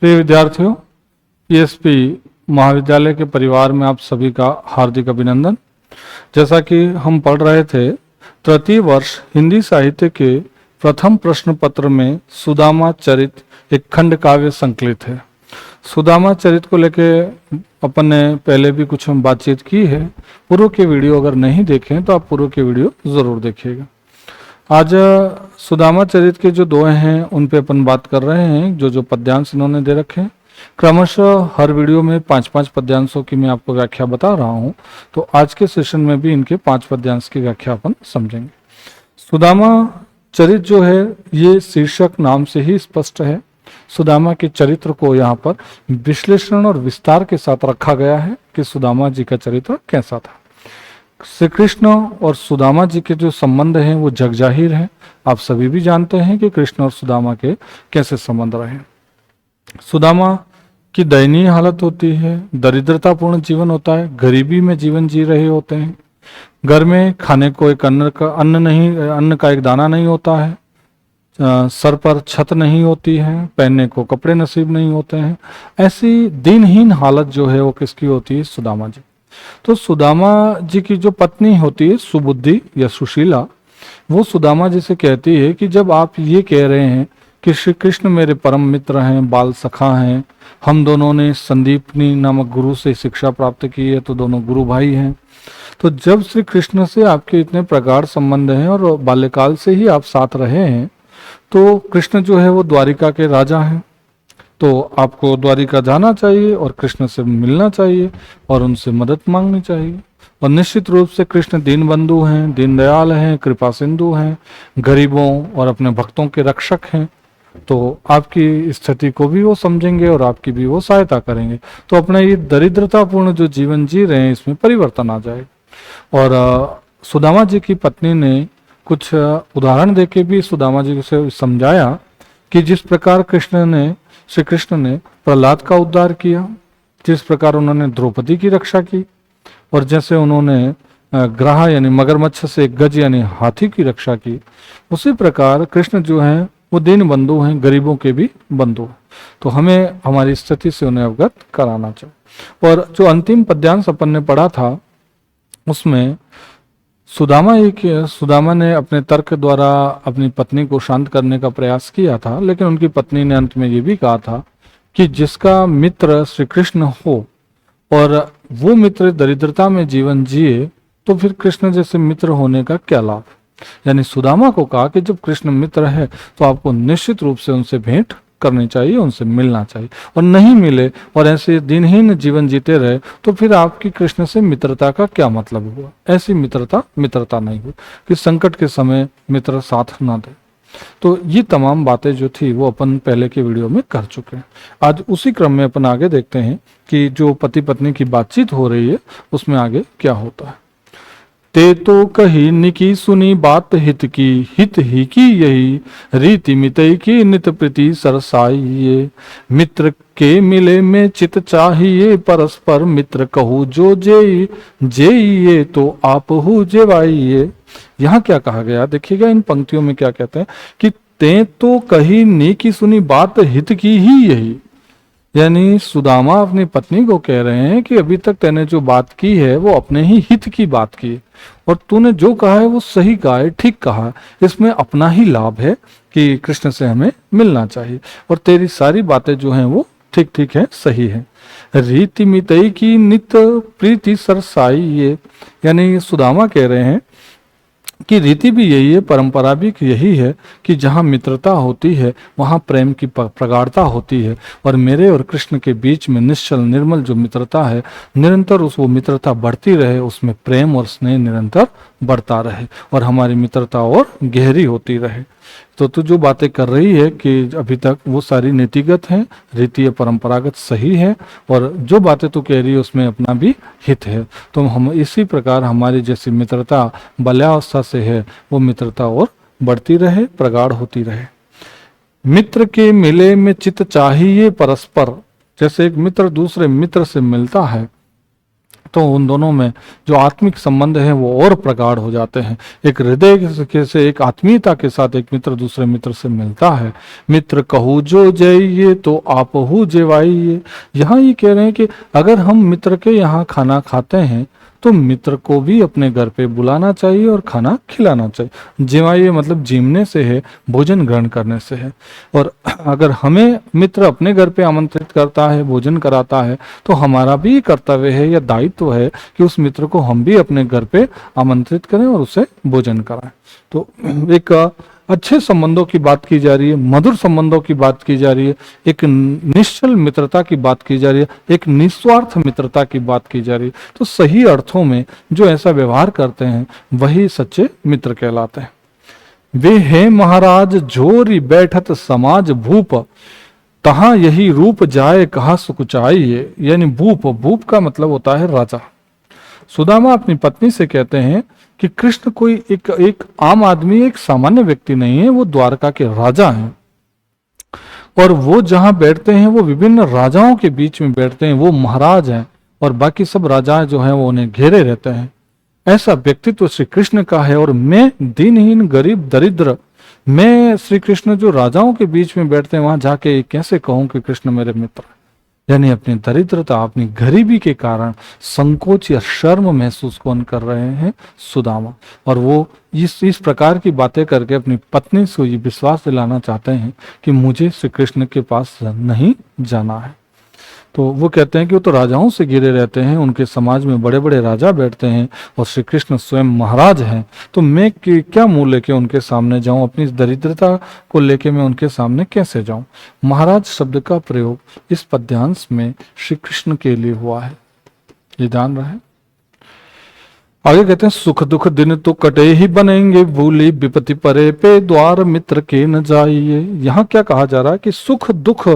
प्रिय विद्यार्थियों, पीएसपी महाविद्यालय के परिवार में आप सभी का हार्दिक अभिनंदन। जैसा कि हम पढ़ रहे थे, तृतीय वर्ष हिंदी साहित्य के प्रथम प्रश्न पत्र में सुदामा चरित एक खंड काव्य संकलित है। सुदामा चरित को लेके अपन ने पहले भी कुछ बातचीत की है। पूर्व के वीडियो अगर नहीं देखें तो आप पूर्व के वीडियो जरूर देखिएगा। आज सुदामा चरित के जो दोहे हैं उन पे अपन बात कर रहे हैं। जो पद्यांश इन्होंने दे रखे हैं, क्रमशः हर वीडियो में 5-5 पद्यांशों की मैं आपको व्याख्या बता रहा हूं, तो आज के सेशन में भी इनके 5 पद्यांश की व्याख्या अपन समझेंगे। सुदामा चरित जो है ये शीर्षक नाम से ही स्पष्ट है। सुदामा के चरित्र को यहाँ पर विश्लेषण और विस्तार के साथ रखा गया है कि सुदामा जी का चरित्र कैसा था। श्री कृष्ण और सुदामा जी के जो संबंध हैं वो जगजाहिर हैं। आप सभी भी जानते हैं कि कृष्ण और सुदामा के कैसे संबंध रहे। सुदामा की दयनीय हालत होती है, दरिद्रतापूर्ण जीवन होता है, गरीबी में जीवन जी रहे होते हैं। घर में खाने को एक अन्न का एक दाना नहीं होता है, सर पर छत नहीं होती है, पहनने को कपड़े नसीब नहीं होते हैं। ऐसी दीनहीन हालत जो है वो किसकी होती है? सुदामा जी। तो सुदामा जी की जो पत्नी होती है सुबुद्धि या सुशीला, वो सुदामा जी से कहती है कि जब आप ये कह रहे हैं कि श्री कृष्ण मेरे परम मित्र हैं, बाल सखा हैं, हम दोनों ने संदीपनी नामक गुरु से शिक्षा प्राप्त की है, तो दोनों गुरु भाई हैं, तो जब श्री कृष्ण से आपके इतने प्रगाढ़ संबंध हैं और बाल्यकाल से ही आप साथ रहे हैं, तो कृष्ण जो है वो द्वारिका के राजा हैं, तो आपको द्वारिका जाना चाहिए और कृष्ण से मिलना चाहिए और उनसे मदद मांगनी चाहिए। और निश्चित रूप से कृष्ण दीन बंधु हैं, दीनदयाल हैं, कृपा सिंधु हैं, गरीबों और अपने भक्तों के रक्षक हैं, तो आपकी स्थिति को भी वो समझेंगे और आपकी भी वो सहायता करेंगे। तो अपना ये दरिद्रतापूर्ण जो जीवन जी रहे हैं इसमें परिवर्तन आ जाए। और सुदामा जी की पत्नी ने कुछ उदाहरण देके भी सुदामा जी से समझाया कि जिस प्रकार श्री कृष्ण ने प्रहलाद का उद्धार किया, जिस प्रकार उन्होंने द्रौपदी की रक्षा की, और जैसे उन्होंने ग्राह यानी मगरमच्छ से गज यानी हाथी की रक्षा की, उसी प्रकार कृष्ण जो हैं वो दीन बंधु हैं, गरीबों के भी बंधु हैं। तो हमें हमारी स्थिति से उन्हें अवगत कराना चाहिए। और जो अंतिम पद्यांश अपन ने पढ़ा था उसमें सुदामा ने अपने तर्क द्वारा अपनी पत्नी को शांत करने का प्रयास किया था, लेकिन उनकी पत्नी ने अंत में ये भी कहा था कि जिसका मित्र श्री कृष्ण हो और वो मित्र दरिद्रता में जीवन जिए, तो फिर कृष्ण जैसे मित्र होने का क्या लाभ। यानी सुदामा को कहा कि जब कृष्ण मित्र है तो आपको निश्चित रूप से उनसे भेंट करनी चाहिए, उनसे मिलना चाहिए, और नहीं मिले और ऐसे दिनहीन जीवन जीते रहे तो फिर आपकी कृष्ण से मित्रता का क्या मतलब हुआ। ऐसी मित्रता नहीं हुई कि संकट के समय मित्र साथ ना दे। तो ये तमाम बातें जो थी वो अपन पहले के वीडियो में कर चुके हैं। आज उसी क्रम में अपन आगे देखते हैं कि जो पति पत्नी की बातचीत हो रही है उसमें आगे क्या होता है। ते तो कही निकी सुनी बात हित ही की यही, रीति मितई की नित प्रीति सरसाइये, मित्र के मिले में चित चाहिए, परस्पर मित्र कहू जो जेइये, तो आप हु जेवाइये। यहाँ क्या कहा गया देखिएगा, इन पंक्तियों में क्या कहते हैं कि ते तो कही निकी सुनी बात हित की ही यही, यानी सुदामा अपनी पत्नी को कह रहे हैं कि अभी तक तूने जो बात की है वो अपने ही हित की बात की, और तूने जो कहा है वो सही कहा है, ठीक कहा है, इसमें अपना ही लाभ है कि कृष्ण से हमें मिलना चाहिए, और तेरी सारी बातें जो हैं वो ठीक ठीक है, सही है। रीति मितई की नित प्रीति सरसाई, ये यानी सुदामा कह रहे हैं कि रीति भी यही है, परंपरा भी यही है कि जहाँ मित्रता होती है वहाँ प्रेम की प्रगाढ़ता होती है, और मेरे और कृष्ण के बीच में निश्चल निर्मल जो मित्रता है, निरंतर वो मित्रता बढ़ती रहे, उसमें प्रेम और स्नेह निरंतर बढ़ता रहे और हमारी मित्रता और गहरी होती रहे। तो तू जो बातें कर रही है कि अभी तक वो सारी नीतिगत हैं, रीति परंपरागत सही है, और जो बातें तू कह रही है उसमें अपना भी हित है। तो हम इसी प्रकार हमारी जैसी मित्रता बाल्यावस्था से है वो मित्रता और बढ़ती रहे, प्रगाढ़ होती रहे। मित्र के मिले में चित चाहिए परस्पर, जैसे एक मित्र दूसरे मित्र से मिलता है तो उन दोनों में जो आत्मिक संबंध है वो और प्रगाढ़ हो जाते हैं। एक हृदय से एक आत्मीयता के साथ एक मित्र दूसरे मित्र से मिलता है। मित्र कहू जो जइए तो आपहु जेवाइए। यहाँ ये कह रहे हैं कि अगर हम मित्र के यहाँ खाना खाते हैं तो मित्र को भी अपने घर पे बुलाना चाहिए और खाना खिलाना चाहिए। जेवाइए मतलब जीमने से है, भोजन ग्रहण करने से है। और अगर हमें मित्र अपने घर पे आमंत्रित करता है, भोजन कराता है, तो हमारा भी कर्तव्य है या दायित्व है कि उस मित्र को हम भी अपने घर पे आमंत्रित करें और उसे भोजन कराएं। तो एक अच्छे संबंधों की बात की जा रही है, मधुर संबंधों की बात की जा रही है, एक निश्चल मित्रता की बात की जा रही है, एक निस्वार्थ मित्रता की बात की जा रही है। तो सही अर्थों में जो ऐसा व्यवहार करते हैं वही सच्चे मित्र कहलाते हैं। वे हैं महाराज जोरी बैठत समाज भूप, तहां यही रूप जाए कहा सुकुचाइए। यानी भूप, भूप का मतलब होता है राजा। सुदामा अपनी पत्नी से कहते हैं कि कृष्ण कोई एक आम आदमी, एक सामान्य व्यक्ति नहीं है, वो द्वारका के राजा हैं। और वो जहां बैठते हैं वो विभिन्न राजाओं के बीच में बैठते हैं, वो महाराज हैं और बाकी सब राजा जो हैं वो उन्हें घेरे रहते हैं। ऐसा व्यक्तित्व श्री कृष्ण का है। और मैं दीनहीन, गरीब, दरिद्र, मैं श्री कृष्ण जो राजाओं के बीच में बैठते हैं वहां जाके कैसे कहूं कि कृष्ण मेरे मित्र। यानी अपनी दरिद्रता, अपनी गरीबी के कारण संकोच या शर्म महसूस कौन कर रहे हैं? सुदामा। और वो इस प्रकार की बातें करके अपनी पत्नी को ये विश्वास दिलाना चाहते हैं कि मुझे श्री कृष्ण के पास नहीं जाना है। तो वो कहते हैं कि वो तो राजाओं से घिरे रहते हैं, उनके समाज में बड़े बड़े राजा बैठते हैं और श्री कृष्ण स्वयं महाराज हैं, तो मैं क्या मुंह लेके उनके सामने जाऊं? अपनी दरिद्रता को लेके मैं उनके सामने कैसे जाऊं? महाराज शब्द का प्रयोग इस पद्यांश में श्री कृष्ण के लिए हुआ है, ये ध्यान रहे। आगे कहते हैं सुख दुख दिन तो कटे ही बनेंगे, भूली विपत्ति परे पे द्वार मित्र के न जाइए। यहाँ क्या कहा जा रहा है कि सुख दुख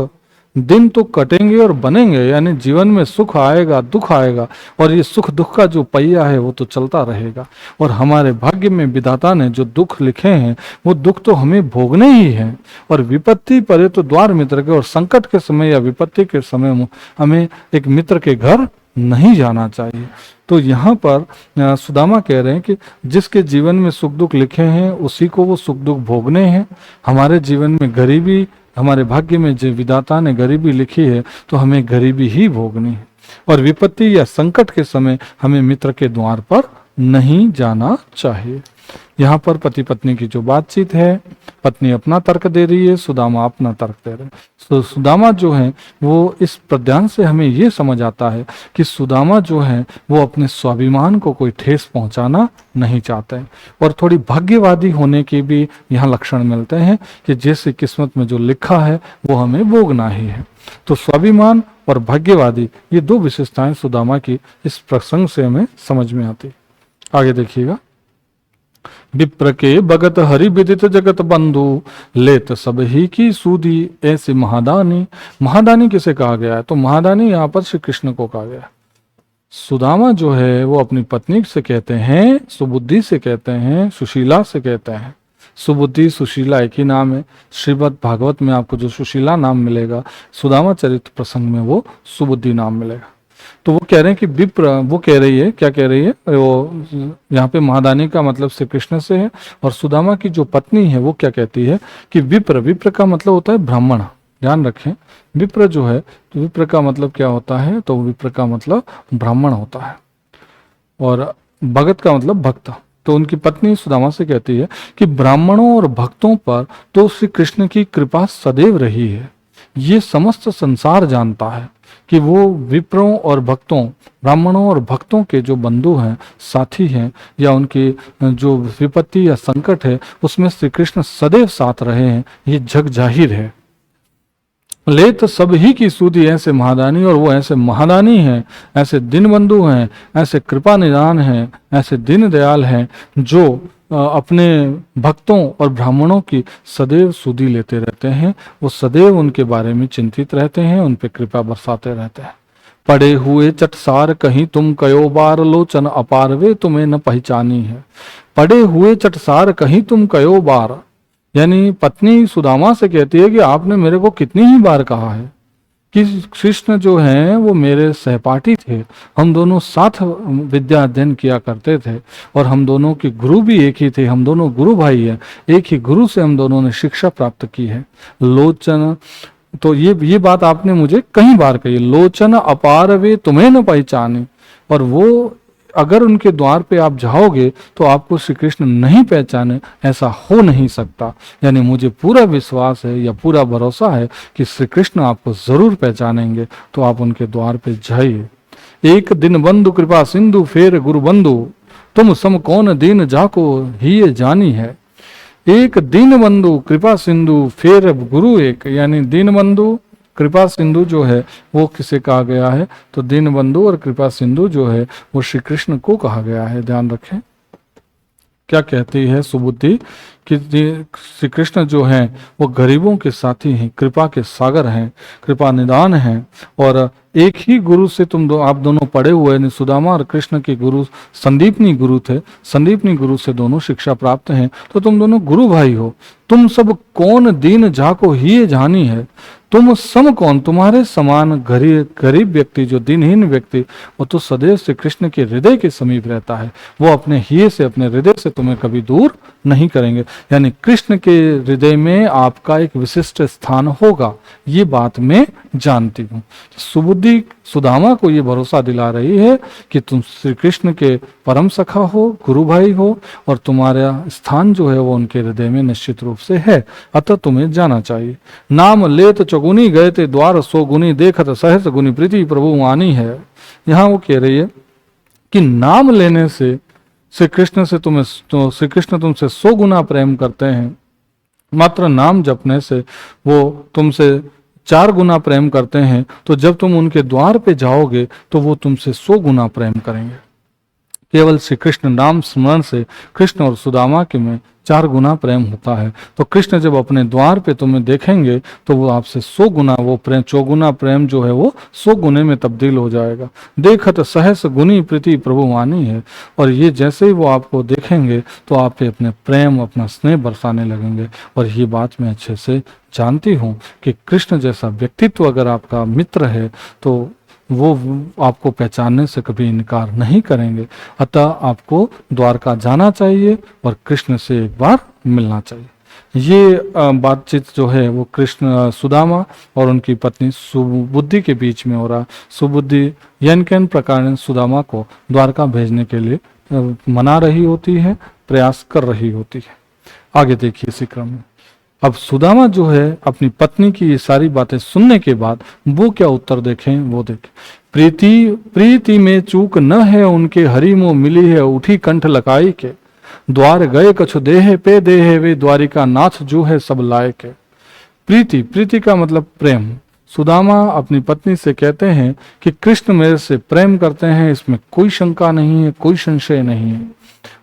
दिन तो कटेंगे और बनेंगे, यानी जीवन में सुख आएगा, दुख आएगा, और ये सुख दुख का जो पहिया है वो तो चलता रहेगा। और हमारे भाग्य में विधाता ने जो दुख लिखे हैं वो दुख तो हमें भोगने ही हैं। और विपत्ति परे तो द्वार मित्र के, और संकट के समय या विपत्ति के समय हमें एक मित्र के घर नहीं जाना चाहिए। तो यहाँ पर सुदामा कह रहे हैं कि जिसके जीवन में सुख दुख लिखे हैं उसी को वो सुख दुख भोगने हैं। हमारे जीवन में गरीबी, हमारे भाग्य में जो विधाता ने गरीबी लिखी है तो हमें गरीबी ही भोगनी है। और विपत्ति या संकट के समय हमें मित्र के द्वार पर नहीं जाना चाहिए। यहाँ पर पति पत्नी की जो बातचीत है, पत्नी अपना तर्क दे रही है, सुदामा अपना तर्क दे रहे हैं। तो सुदामा जो है वो इस पद्यांश से हमें ये समझ आता है कि सुदामा जो है वो अपने स्वाभिमान को कोई ठेस पहुंचाना नहीं चाहते हैं। और थोड़ी भाग्यवादी होने के भी यहाँ लक्षण मिलते हैं कि जैसे किस्मत में जो लिखा है वो हमें भोगना ही है। तो स्वाभिमान और भाग्यवादी, ये दो विशेषताएं सुदामा की इस प्रसंग से हमें समझ में आती। आगे देखिएगा। विप्र के भगत हरि विदित जगत बंधु, लेत सब ही की सूदी ऐसे महादानी। महादानी किसे कहा गया है? तो महादानी यहाँ पर श्री कृष्ण को कहा गया है। सुदामा जो है वो अपनी पत्नी से कहते हैं, सुबुद्धि से कहते हैं, सुशीला से कहते हैं। सुबुद्धि सुशीला एक ही नाम है। श्रीमद् भागवत में आपको जो सुशीला नाम मिलेगा, सुदामा चरित्र प्रसंग में वो सुबुद्धि नाम मिलेगा। तो वो कह रहे हैं कि विप्र, वो कह रही है, क्या कह रही है? वो यहाँ पे महादानी का मतलब श्री कृष्ण से है। और सुदामा की जो पत्नी है वो क्या कहती है कि विप्र, विप्र का मतलब होता है ब्राह्मण। ध्यान रखें, विप्र जो है, तो विप्र का मतलब क्या होता है? तो विप्र का मतलब ब्राह्मण होता है। और भगत का मतलब भक्त। तो उनकी पत्नी सुदामा से कहती है कि ब्राह्मणों और भक्तों पर तो श्री कृष्ण की कृपा सदैव रही है। ये समस्त संसार जानता है कि वो विप्रों और भक्तों, ब्राह्मणों और भक्तों के जो बंधु हैं, साथी हैं, या उनकी जो विपत्ति या संकट है उसमें श्री कृष्ण सदैव साथ रहे हैं, ये जग जाहिर है। लेत सब ही की सूदी ऐसे महादानी, और वो ऐसे महादानी हैं, ऐसे दीनबंधु हैं, ऐसे कृपा निदान हैं, ऐसे दीन दयाल हैं जो अपने भक्तों और ब्राह्मणों की सदैव सुधि लेते रहते हैं। वो सदैव उनके बारे में चिंतित रहते हैं, उन पे कृपा बरसाते रहते हैं। पड़े हुए चटसार कहीं तुम कयो बार, लोचन अपार वे तुम्हें न पहचानी है। पड़े हुए चटसार कहीं तुम कयो बार, यानी पत्नी सुदामा से कहती है कि आपने मेरे को कितनी ही बार कहा है कि कृष्ण जो हैं वो मेरे सहपाठी थे, हम दोनों साथ विद्या अध्ययन किया करते थे और हम दोनों के गुरु भी एक ही थे, हम दोनों गुरु भाई हैं, एक ही गुरु से हम दोनों ने शिक्षा प्राप्त की है। लोचन, तो ये बात आपने मुझे कई बार कही, लोचन अपार वे तुम्हें न पहचाने। और वो अगर उनके द्वार पे आप जाओगे तो आपको श्री कृष्ण नहीं पहचाने, ऐसा हो नहीं सकता। यानी मुझे पूरा विश्वास है या पूरा भरोसा है कि श्री कृष्ण आपको जरूर पहचानेंगे, तो आप उनके द्वार पे जाइए। एक दिन बंधु कृपा सिंधु फेर गुरु बंधु, तुम सम कौन दीन जाको ही ये जानी है। एक दीन बंधु कृपा सिंधु फिर गुरु एक, यानी दीन बंधु कृपा सिंधु जो है वो किसे कहा गया है, तो दीन बंधु और कृपा सिंधु जो है वो श्री कृष्ण को कहा गया है। ध्यान रखें क्या कहती है सुबुद्धि कि श्री कृष्ण जो हैं वो गरीबों के साथी हैं, कृपा के सागर हैं, कृपा निदान हैं। और एक ही गुरु से आप दोनों पढ़े हुए हैं। सुदामा और कृष्ण के गुरु संदीपनी गुरु थे, संदीपनी गुरु से दोनों शिक्षा प्राप्त हैं, तो तुम दोनों गुरु भाई हो। तुम सब कौन दीन जाको ही जानी है, तुम सम कौन, तुम्हारे समान गरीब व्यक्ति जो दीनहीन व्यक्ति, वो तो सदैव श्री कृष्ण के हृदय के समीप रहता है, वो अपने हिये से अपने हृदय से तुम्हें कभी दूर नहीं करेंगे। यानी कृष्ण के हृदय में आपका एक विशिष्ट स्थान होगा, ये बात मैं जानती हूँ। सुबुद्धि सुदामा को ये भरोसा दिला रही है कि तुम श्री कृष्ण के परम सखा हो, गुरु भाई हो, और तुम्हारा स्थान जो है वो उनके हृदय में निश्चित रूप से है, अतः तुम्हें जाना चाहिए। नाम लेत चौगुनी गए ते द्वार सो गुनी, देखत सहस्र गुनी प्रीति प्रभु वानी है। यहाँ वो कह रही है कि नाम लेने से श्री कृष्ण से श्री कृष्ण तुमसे 100 गुना प्रेम करते हैं, मात्र नाम जपने से वो तुमसे 4 गुना प्रेम करते हैं, तो जब तुम उनके द्वार पे जाओगे तो वो तुमसे 100 गुना प्रेम करेंगे। केवल श्री कृष्ण नाम स्मरण से कृष्ण और सुदामा के में 4 गुना प्रेम होता है। तो कृष्ण जब अपने द्वार पे तुम्हें देखेंगे तो वो आपसे 100 गुना वो प्रेम, चौगुना प्रेम जो है वो 100 गुने में तब्दील हो जाएगा। देखत सहस गुनी प्रीति प्रभु वानी है। और ये जैसे ही वो आपको देखेंगे तो आप पे अपने प्रेम, अपना स्नेह बरसाने लगेंगे। और ये बात मैं अच्छे से जानती हूँ कि कृष्ण जैसा व्यक्तित्व अगर आपका मित्र है तो वो आपको पहचानने से कभी इनकार नहीं करेंगे। अतः आपको द्वारका जाना चाहिए और कृष्ण से एक बार मिलना चाहिए। ये बातचीत जो है वो कृष्ण सुदामा और उनकी पत्नी सुबुद्धि के बीच में हो रहा। सुबुद्धि यन कैन प्रकार सुदामा को द्वारका भेजने के लिए मना रही होती है, प्रयास कर रही होती है। आगे देखिए इसी क्रम में अब सुदामा जो है अपनी पत्नी की ये सारी बातें सुनने के बाद वो क्या उत्तर देखें, वो देखें। प्रीति में चूक न है उनके, हरि मोह मिली है उठी कंठ लगाई के। द्वार गए कछु देह पे देह, वे द्वारिका नाथ जो है सब लायक है। प्रीति का मतलब प्रेम। सुदामा अपनी पत्नी से कहते हैं कि कृष्ण मेरे से प्रेम करते हैं, इसमें कोई शंका नहीं है, कोई संशय नहीं है।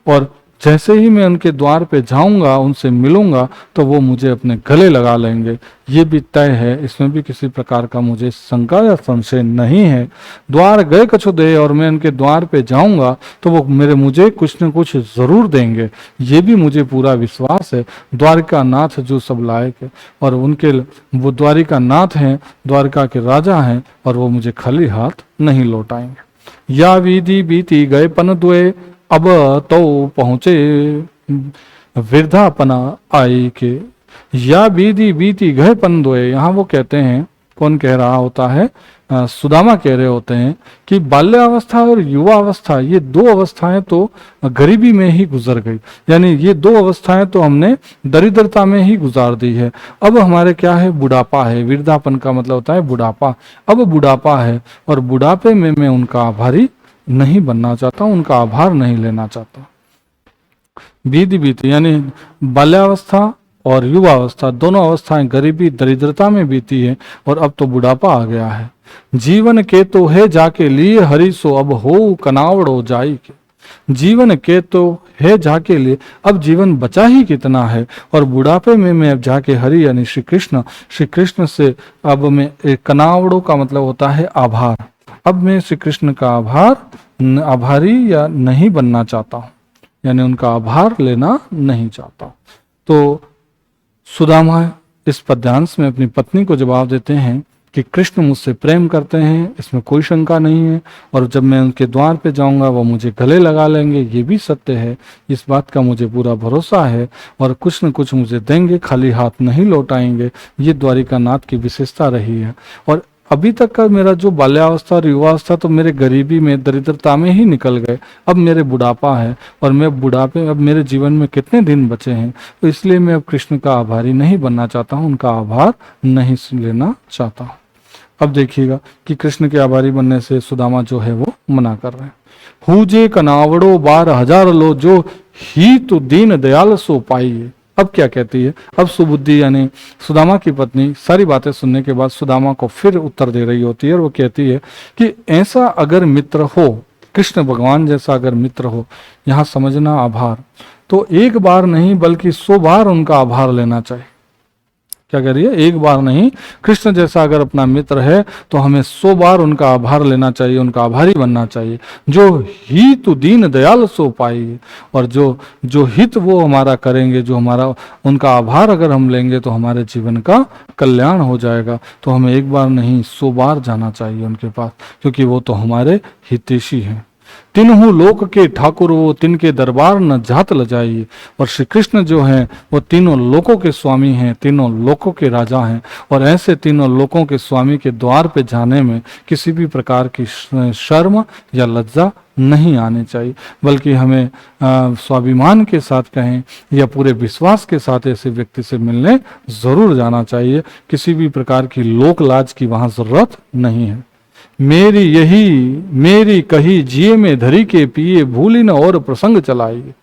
और जैसे ही मैं उनके द्वार पे जाऊंगा, उनसे मिलूंगा, तो वो मुझे अपने गले लगा लेंगे, ये भी तय है, इसमें भी किसी प्रकार का मुझे शंका या संशय नहीं है। द्वार गए कछु दे, और मैं उनके द्वार पे जाऊंगा तो वो मुझे कुछ न कुछ जरूर देंगे, ये भी मुझे पूरा विश्वास है। द्वारिका नाथ जो सब लायक है, और उनके वो द्वारिका नाथ हैं, द्वारिका के राजा हैं, और वो मुझे खाली हाथ नहीं लौटाएंगे। या विधि बीती गए पन द्वे, अब तो पहुंचे वृद्धापना आई के। या बीती बीती गए पंदोए, यहाँ वो कहते हैं, कौन कह रहा होता है, सुदामा कह रहे होते हैं कि बाल्यावस्था और युवा अवस्था, ये 2 अवस्थाएं तो गरीबी में ही गुजर गई। यानी ये 2 अवस्थाएं तो हमने दरिद्रता में ही गुजार दी है। अब हमारे क्या है, बुढ़ापा है। वृद्धापन का मतलब होता है बुढ़ापा। अब बुढ़ापा है और बुढ़ापे में मैं उनका आभारी नहीं बनना चाहता, उनका आभार नहीं लेना चाहता। बीती यानी बाल्यावस्था और युवावस्था, दोनों अवस्थाएं गरीबी दरिद्रता में बीती है, और अब तो बुढ़ापा आ गया है। जीवन के तो है जाके लिए हरि सो, अब हो कनावड़ो जाई के। जीवन के तो है जाके लिए, अब जीवन बचा ही कितना है, और बुढ़ापे में मैं अब जाके हरि यानी श्री कृष्ण से अब मैं कनावड़ो का मतलब होता है आभार। अब मैं श्री कृष्ण का आभारी या नहीं बनना चाहता हूं, यानी उनका आभार लेना नहीं चाहता। तो सुदामा इस पद्यांश में अपनी पत्नी को जवाब देते हैं कि कृष्ण मुझसे प्रेम करते हैं, इसमें कोई शंका नहीं है, और जब मैं उनके द्वार पे जाऊंगा वो मुझे गले लगा लेंगे, ये भी सत्य है, इस बात का मुझे पूरा भरोसा है, और कुछ न कुछ मुझे देंगे, खाली हाथ नहीं लौटाएंगे। ये द्वारिकानाथ की विशेषता रही है। और अभी तक का मेरा जो बाल्यावस्था और युवावस्था तो मेरे गरीबी में, दरिद्रता में ही निकल गए। अब मेरे बुढ़ापा है, और मैं बुढ़ापे, अब मेरे जीवन में कितने दिन बचे हैं, तो इसलिए मैं अब कृष्ण का आभारी नहीं बनना चाहता हूँ, उनका आभार नहीं लेना चाहता हूँ। अब देखिएगा कि कृष्ण के आभारी बनने से सुदामा जो है वो मना कर रहे हैं। हुजे कनावड़ो 12,000 लो, जो ही तो दीन दयाल सो पाइए। अब क्या कहती है, अब सुबुद्धि यानी सुदामा की पत्नी सारी बातें सुनने के बाद सुदामा को फिर उत्तर दे रही होती है, और वो कहती है कि ऐसा अगर मित्र हो, कृष्ण भगवान जैसा अगर मित्र हो, यहाँ समझना आभार तो एक बार नहीं बल्कि 100 बार उनका आभार लेना चाहिए। क्या कह रही है, एक बार नहीं, कृष्ण जैसा अगर अपना मित्र है तो हमें 100 बार उनका आभार लेना चाहिए, उनका आभारी बनना चाहिए। जो हित दीन दयाल सो पाई, और जो हित वो हमारा करेंगे, जो हमारा उनका आभार अगर हम लेंगे तो हमारे जीवन का कल्याण हो जाएगा। तो हमें एक बार नहीं 100 बार जाना चाहिए उनके पास, क्योंकि वो तो हमारे हितैषी हैं। तीनों लोक के ठाकुर वो, तिनके दरबार न जात लजाइए। और श्री कृष्ण जो हैं वो तीनों लोकों के स्वामी हैं, तीनों लोकों के राजा हैं, और ऐसे तीनों लोकों के स्वामी के द्वार पे जाने में किसी भी प्रकार की शर्म या लज्जा नहीं आनी चाहिए, बल्कि हमें स्वाभिमान के साथ कहें या पूरे विश्वास के साथ ऐसे व्यक्ति से मिलने जरूर जाना चाहिए। किसी भी प्रकार की लोक लाज की वहां जरूरत नहीं है। मेरी कही जिए में धरी के पिए, भूली न और प्रसंग चलाइए।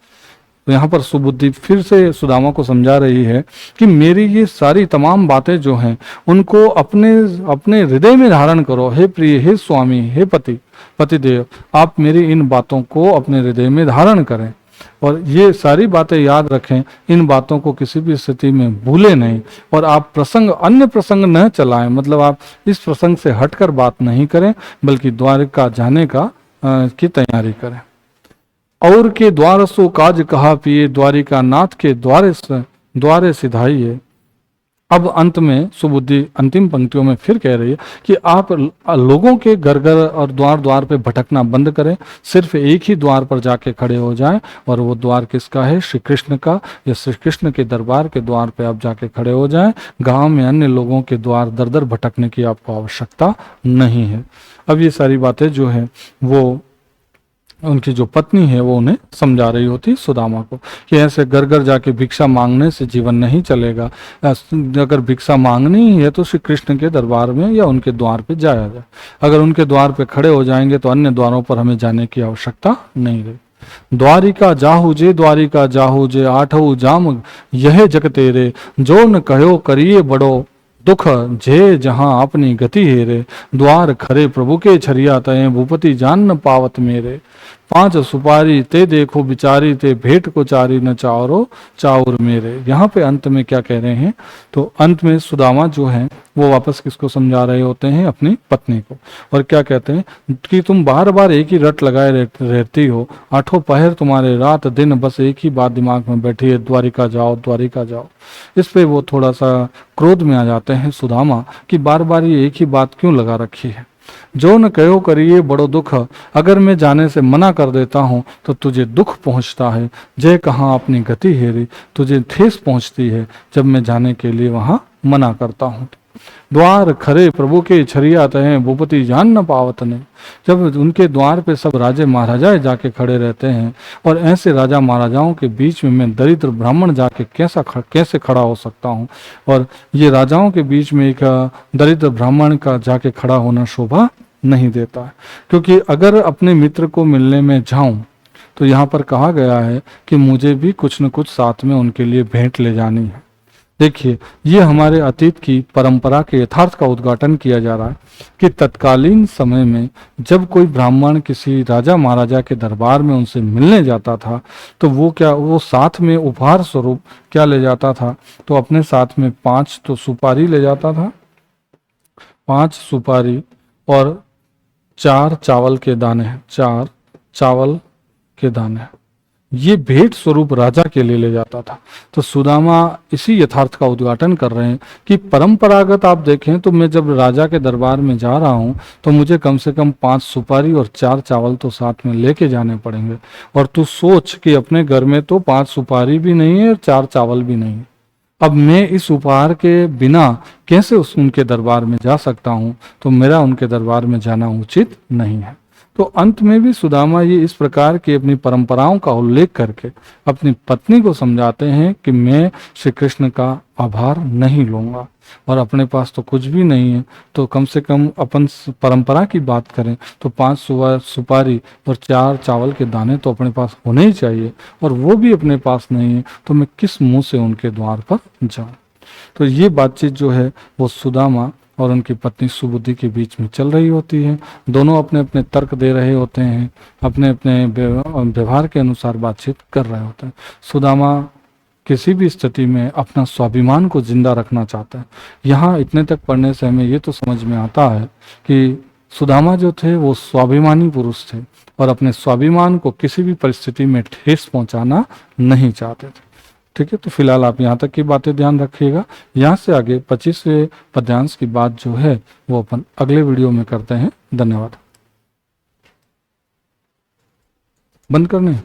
तो यहाँ पर सुबुद्धि फिर से सुदामा को समझा रही है कि मेरी ये सारी तमाम बातें जो हैं उनको अपने अपने हृदय में धारण करो। हे प्रिय, हे स्वामी, हे पतिदेव, आप मेरी इन बातों को अपने हृदय में धारण करें, और ये सारी बातें याद रखें, इन बातों को किसी भी स्थिति में भूले नहीं, और आप अन्य प्रसंग न चलाएं, मतलब आप इस प्रसंग से हटकर बात नहीं करें, बल्कि द्वारिका जाने की तैयारी करें। और के द्वार सो काज कहा पिए, द्वारिका नाथ के द्वारे सिधाइए। अब अंत में सुबुद्धि अंतिम पंक्तियों में फिर कह रही है कि आप लोगों के घर घर और द्वार द्वार पे भटकना बंद करें, सिर्फ एक ही द्वार पर जाके खड़े हो जाएं, और वो द्वार किसका है, श्री कृष्ण का, या श्री कृष्ण के दरबार के द्वार पे आप जाके खड़े हो जाएं। गांव में अन्य लोगों के द्वार दर दर भटकने की आपको आवश्यकता नहीं है। अब ये सारी बातें जो है वो उनकी जो पत्नी है वो उन्हें समझा रही होती सुदामा को कि ऐसे घर घर जाके भिक्षा मांगने से जीवन नहीं चलेगा। अगर भिक्षा मांगनी ही है तो श्री कृष्ण के दरबार में या उनके द्वार पे जाया जाए। अगर उनके द्वार पे खड़े हो जाएंगे तो अन्य द्वारों पर हमें जाने की आवश्यकता नहीं रही। द्वारिका जाहू जे आठऊ जाम यह जग तेरे, जो न कहो करिए बड़ो दुख जे जहां अपनी गति हेरे। द्वार खरे प्रभु के छरिया तय, भूपति जान न पावत मेरे। 5 सुपारी ते देखो बिचारी, ते भेंट को चारी न चारो चाउर मेरे। यहाँ पे अंत में क्या कह रहे हैं, तो अंत में सुदामा जो है वो वापस किसको समझा रहे होते हैं, अपनी पत्नी को, और क्या कहते हैं कि तुम बार बार एक ही रट लगाए रहती हो, 8 पहर तुम्हारे रात दिन बस एक ही बात दिमाग में बैठी है, द्वारिका जाओ द्वारिका जाओ। इस पे वो थोड़ा सा क्रोध में आ जाते हैं सुदामा कि बार बार ये एक ही बात क्यों लगा रखी है। जो न कहो करिए बड़ो दुख, अगर मैं जाने से मना कर देता हूँ तो तुझे दुख पहुँचता है। जय कहाँ अपनी गति हेरी, तुझे ठेस पहुँचती है जब मैं जाने के लिए वहाँ मना करता हूँ। द्वार खरे प्रभु के छरिया तय, भूपति जान न पावत ने। जब उनके द्वार पे सब राजे महाराजाएं जाके खड़े रहते हैं, और ऐसे राजा महाराजाओं के बीच में मैं दरिद्र ब्राह्मण जाके कैसे खड़ा हो सकता हूँ। और ये राजाओं के बीच में एक दरिद्र ब्राह्मण का जाके खड़ा होना शोभा नहीं देता है, क्योंकि अगर अपने मित्र को मिलने में जाऊं तो यहाँ पर कहा गया है कि मुझे भी कुछ न कुछ साथ में उनके लिए भेंट ले जानी है। देखिए, ये हमारे अतीत की परंपरा के यथार्थ का उद्घाटन किया जा रहा है कि तत्कालीन समय में जब कोई ब्राह्मण किसी राजा महाराजा के दरबार में उनसे मिलने जाता था तो वो साथ में उपहार स्वरूप क्या ले जाता था, तो अपने साथ में 5 तो सुपारी ले जाता था, 5 सुपारी और 4 चावल के दाने, 4 चावल के दाने, ये भेंट स्वरूप राजा के लिए ले जाता था। तो सुदामा इसी यथार्थ का उद्घाटन कर रहे हैं कि परंपरागत आप देखें तो मैं जब राजा के दरबार में जा रहा हूं तो मुझे कम से कम 5 सुपारी और 4 चावल तो साथ में लेके जाने पड़ेंगे। और तू सोच कि अपने घर में तो 5 सुपारी भी नहीं है और 4 चावल भी नहीं है। अब मैं इस उपहार के बिना कैसे उनके दरबार में जा सकता हूं? तो मेरा उनके दरबार में जाना उचित नहीं है। तो अंत में भी सुदामा ये इस प्रकार की अपनी परंपराओं का उल्लेख करके अपनी पत्नी को समझाते हैं कि मैं श्री कृष्ण का आभार नहीं लूंगा और अपने पास तो कुछ भी नहीं है, तो कम से कम अपन परंपरा की बात करें तो 5 सुपारी और 4 चावल के दाने तो अपने पास होने ही चाहिए, और वो भी अपने पास नहीं है तो मैं किस मुंह से उनके द्वार पर जाऊं। तो ये बातचीत जो है वो सुदामा और उनकी पत्नी सुबुद्धि के बीच में चल रही होती है। दोनों अपने अपने तर्क दे रहे होते हैं, अपने अपने व्यवहार के अनुसार बातचीत कर रहे होते हैं। सुदामा किसी भी स्थिति में अपना स्वाभिमान को जिंदा रखना चाहता है। यहाँ इतने तक पढ़ने से हमें ये तो समझ में आता है कि सुदामा जो थे वो स्वाभिमानी पुरुष थे और अपने स्वाभिमान को किसी भी परिस्थिति में ठेस पहुंचाना नहीं चाहते थे। ठीक है, तो फिलहाल आप यहाँ तक की बातें ध्यान रखिएगा। यहाँ से आगे 25वें पद्यांश की बात जो है वो अपन अगले वीडियो में करते हैं। धन्यवाद। बंद करने